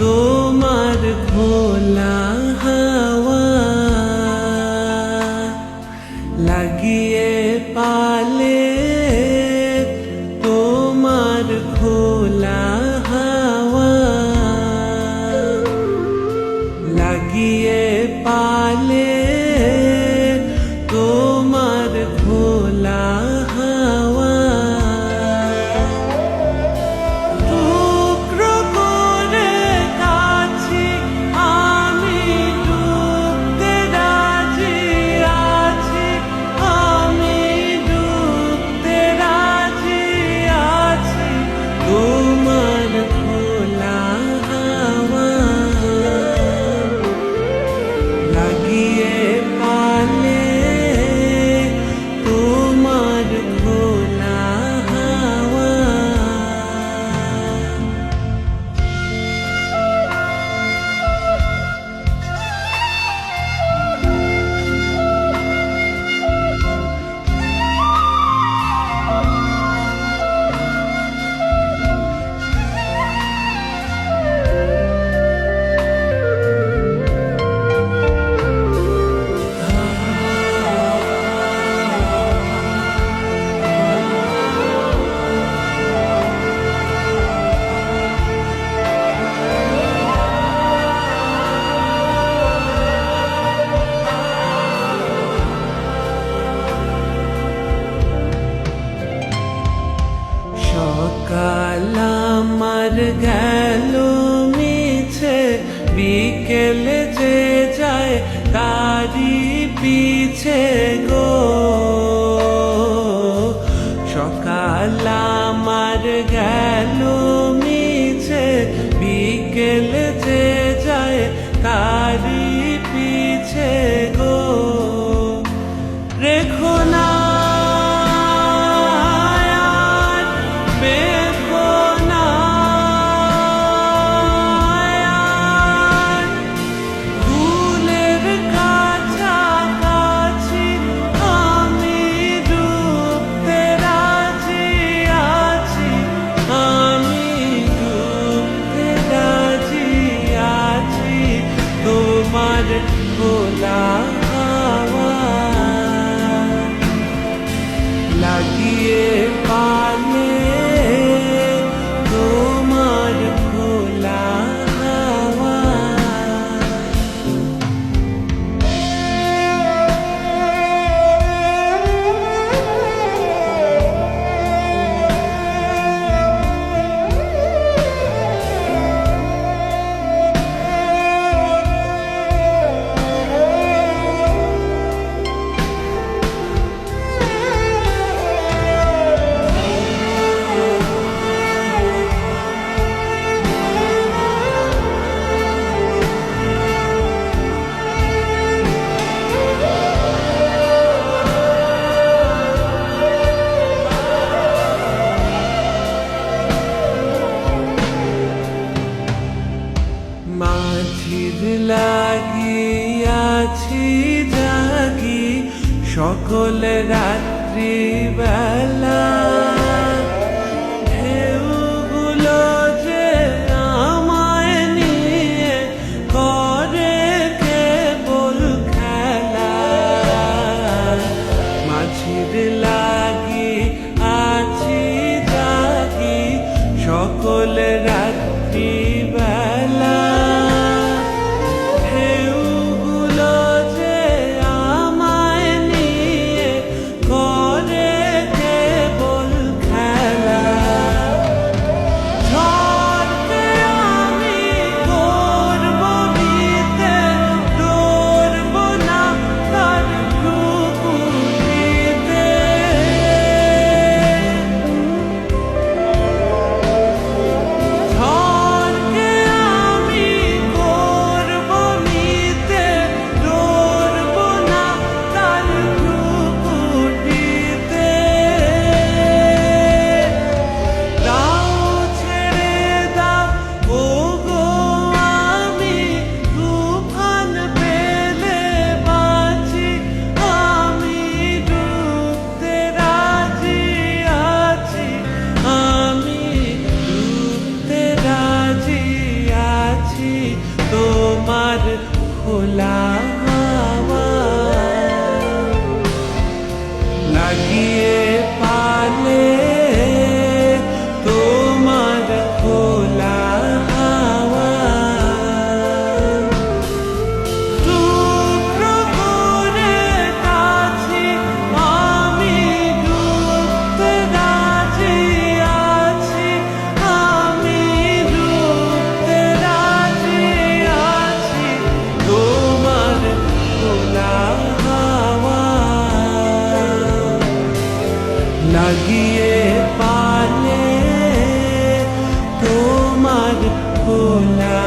তোমার খোলা হাওয়া লাগিয়ে পালে, তোমার খোলা হাওয়া লাগিয়ে পালে, তোমার খোলা হাওয়া টুকরো করে কাছি আমি, ডুবতে রাজি আছি আমি, ডুবতে রাজি আছি তোমার খোলা হাওয়া লাগিয়ে পালে, তোমার খোলা হাওয়া। সকাল আমার গেল মিছে, বিকেল যে যায় তারি পিছে গো। সকাল আমার গেল মিছে, বিকেল যে যায় তারি পিছে গো। রেখো না তোমার খোলা হাওয়া লাগিয়ে পালে, তোমার খোলা হাওয়া। মাঝির লাগিয়াছি জাগি সকল রাত্রি বেলা, ঢেউগুলো যে আমায় নিয়ে করে কেবল খেলা। মাঝির লাগি আছি জাগি সকল রাত্রি বেলা, ঢেউগুলো যে আমায় নিয়ে করে কেবল খোলা হাওয়া লাগিয়ে পালে তোমার খোলা হাওয়া টুকরো করে কাছে আমি ডুবতে রাজি আছি আমি ডুবতে রাজি আছি তোমার খোলা হাওয়া লাগিয়ে পালে তোমার খোলা